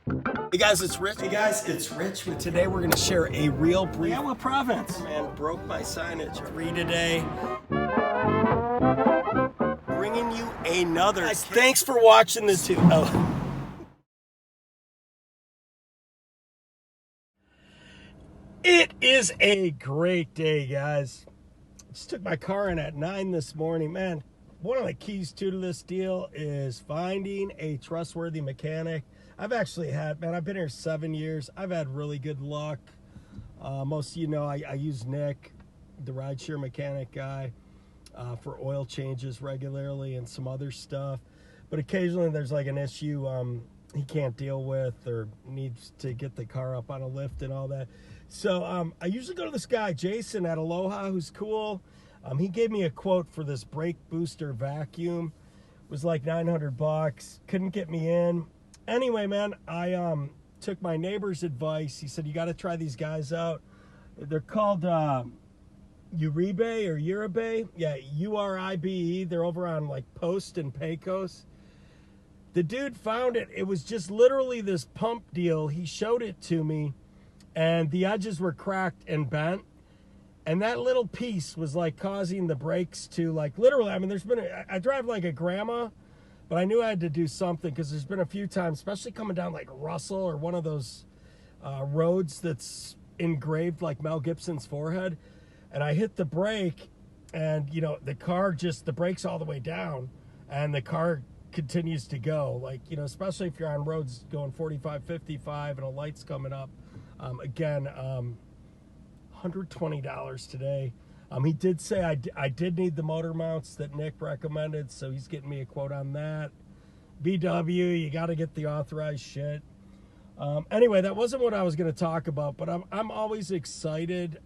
Hey guys, it's Rich. Hey guys, it's Rich. Today we're going to share a real brief. Yeah, what province? Man, broke my signage. Free today. Bringing you another. Guys, thanks for watching this too. It is a great day, guys. Just took my car in at 9 this morning. Man, one of the keys to this deal is finding a trustworthy mechanic. I've been here 7 years. I've had really good luck. Most of you know I use Nick, the rideshare mechanic guy, for oil changes regularly and some other stuff. But occasionally there's like an issue he can't deal with or needs to get the car up on a lift and all that. So I usually go to this guy, Jason at Aloha, who's cool. He gave me a quote for this brake booster vacuum. It was like $900. Couldn't get me in. Anyway, man, I took my neighbor's advice. He said, you got to try these guys out. They're called Uribe or Uribe. Yeah, Uribe. They're over on like Post and Pecos. The dude found it. It was just literally this pump deal. He showed it to me, and the edges were cracked and bent. And that little piece was like causing the brakes to like literally, I mean, I drive like a grandma, but I knew I had to do something because there's been a few times, especially coming down like Russell or one of those roads that's engraved like Mel Gibson's forehead. And I hit the brake and, you know, the brake's all the way down and the car continues to go. Like, you know, especially if you're on roads going 45, 55 and a light's coming up. $120 today. He did say I did need the motor mounts that Nick recommended, so he's getting me a quote on that. VW, you got to get the authorized shit. Anyway, that wasn't what I was going to talk about, but I'm always excited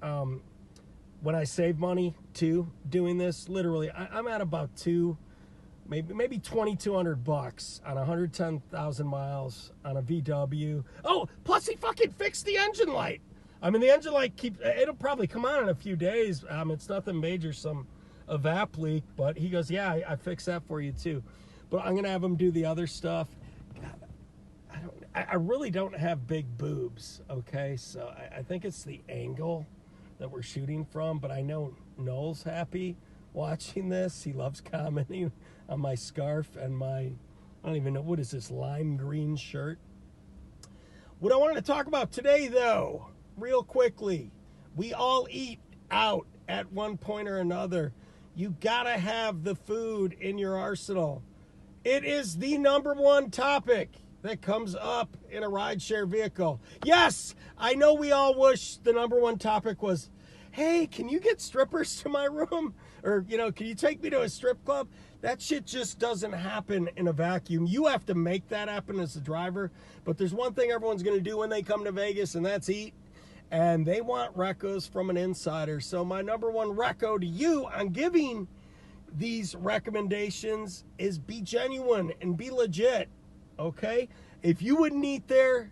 when I save money too doing this. Literally, I'm at about maybe $2,200 on 110,000 miles on a VW. Oh, plus he fucking fixed the engine light. I mean, the engine light it'll probably come on in a few days. It's nothing major, some evap leak, but he goes, yeah, I fixed that for you too. But I'm going to have him do the other stuff. God, I really don't have big boobs, okay? So I think it's the angle that we're shooting from, but I know Noel's happy watching this. He loves commenting on my scarf and I don't even know, what is this, lime green shirt? What I wanted to talk about today, though, real quickly, we all eat out at one point or another. You gotta have the food in your arsenal. It is the number one topic that comes up in a rideshare vehicle. Yes, I know we all wish the number one topic was, hey, can you get strippers to my room? Or, you know, can you take me to a strip club? That shit just doesn't happen in a vacuum. You have to make that happen as a driver. But there's one thing everyone's gonna do when they come to Vegas, and that's eat. And they want recos from an insider. So my number one reco to you on giving these recommendations is be genuine and be legit, okay? If you wouldn't eat there,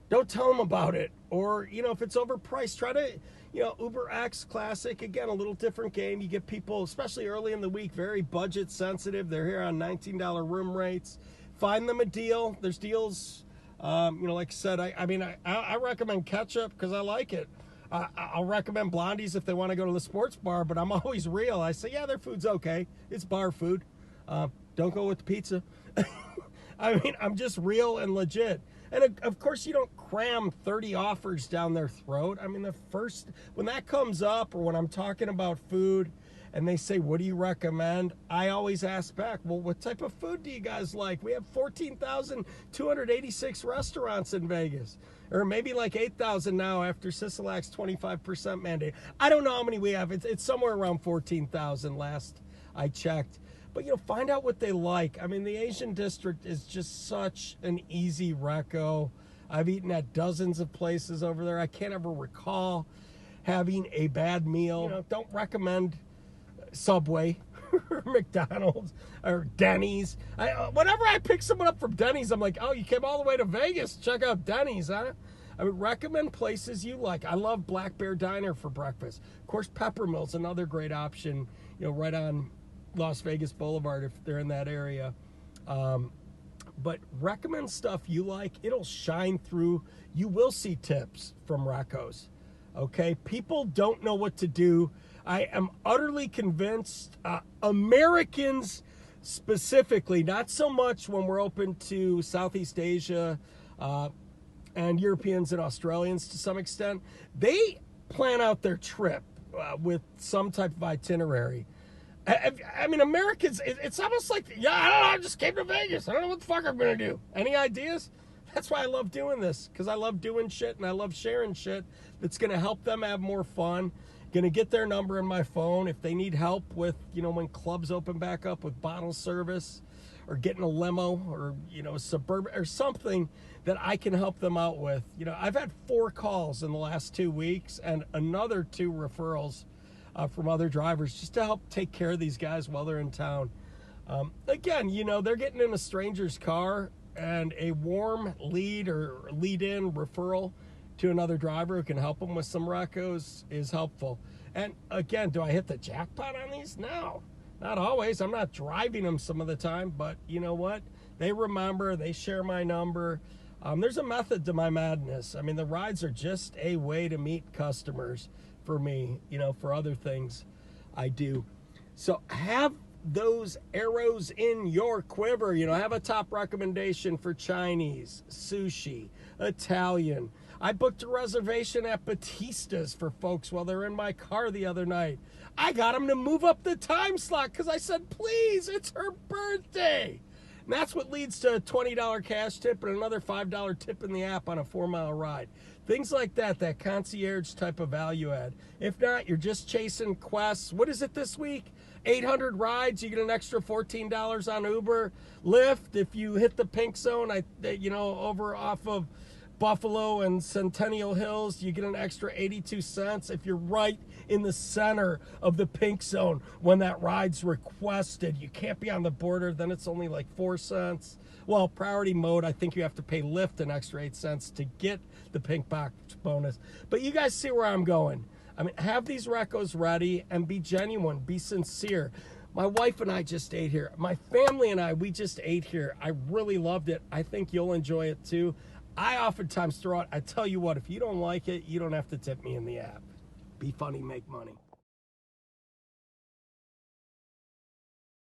don't tell them about it. Or, you know, if it's overpriced, try to, you know, Uber X Classic, again, a little different game. You get people, especially early in the week, very budget sensitive. They're here on $19 room rates. Find them a deal. There's deals. You know, like I said, I recommend ketchup because I like it. I'll recommend blondies if they want to go to the sports bar, but I'm always real. I say, yeah, their food's okay. It's bar food. Don't go with the pizza. I mean, I'm just real and legit. And of course, you don't cram 30 offers down their throat. I mean, when that comes up or when I'm talking about food, and they say, what do you recommend? I always ask back, well, what type of food do you guys like? We have 14,286 restaurants in Vegas. Or maybe like 8,000 now after Sisolak's 25% mandate. I don't know how many we have. It's somewhere around 14,000 last I checked. But, you know, find out what they like. I mean, the Asian district is just such an easy reco. I've eaten at dozens of places over there. I can't ever recall having a bad meal. You know, don't recommend Subway or McDonald's or Denny's. Whenever I pick someone up from Denny's, I'm like, oh, you came all the way to Vegas, check out Denny's, huh? I would recommend places you like. I love Black Bear Diner for breakfast. Of course, Peppermill's another great option, you know, right on Las Vegas Boulevard if they're in that area. but recommend stuff you like. It'll shine through. You will see tips from Recos. Okay, people don't know what to do. I am utterly convinced Americans specifically, not so much when we're open to Southeast Asia and Europeans and Australians to some extent, they plan out their trip with some type of itinerary. I mean, Americans, it's almost like, yeah, I don't know, I just came to Vegas. I don't know what the fuck I'm going to do. Any ideas? That's why I love doing this, because I love doing shit and I love sharing shit that's going to help them have more fun. Going to get their number in my phone if they need help with, you know, when clubs open back up with bottle service or getting a limo or, you know, a Suburban or something that I can help them out with. You know, I've had 4 calls in the last 2 weeks and another 2 referrals from other drivers just to help take care of these guys while they're in town. Again, you know, they're getting in a stranger's car, and a warm lead or lead-in referral to another driver who can help them with some recos is helpful. And again, do I hit the jackpot on these? No, not always. I'm not driving them some of the time, but you know what? They remember, they share my number. There's a method to my madness. I mean, the rides are just a way to meet customers for me, you know, for other things I do. So have those arrows in your quiver. You know, have a top recommendation for Chinese, sushi, Italian. I booked a reservation at Batista's for folks while they're in my car the other night. I got them to move up the time slot because I said, please, it's her birthday. And that's what leads to a $20 cash tip and another $5 tip in the app on a 4-mile ride. Things like that, that concierge type of value add. If not, you're just chasing quests. What is it this week? 800 rides, you get an extra $14 on Uber. Lyft, if you hit the pink zone, you know, over off of Buffalo and Centennial Hills, you get an extra 82 cents. If you're right in the center of the pink zone when that ride's requested, you can't be on the border, then it's only like 4 cents. Well, priority mode, I think you have to pay Lyft an extra 8 cents to get the pink box bonus. But you guys see where I'm going. I mean, have these recos ready and be genuine, be sincere. My wife and I just ate here. My family and I, we just ate here. I really loved it. I think you'll enjoy it too. I oftentimes throw out, I tell you what, if you don't like it, you don't have to tip me in the app. Be funny, make money.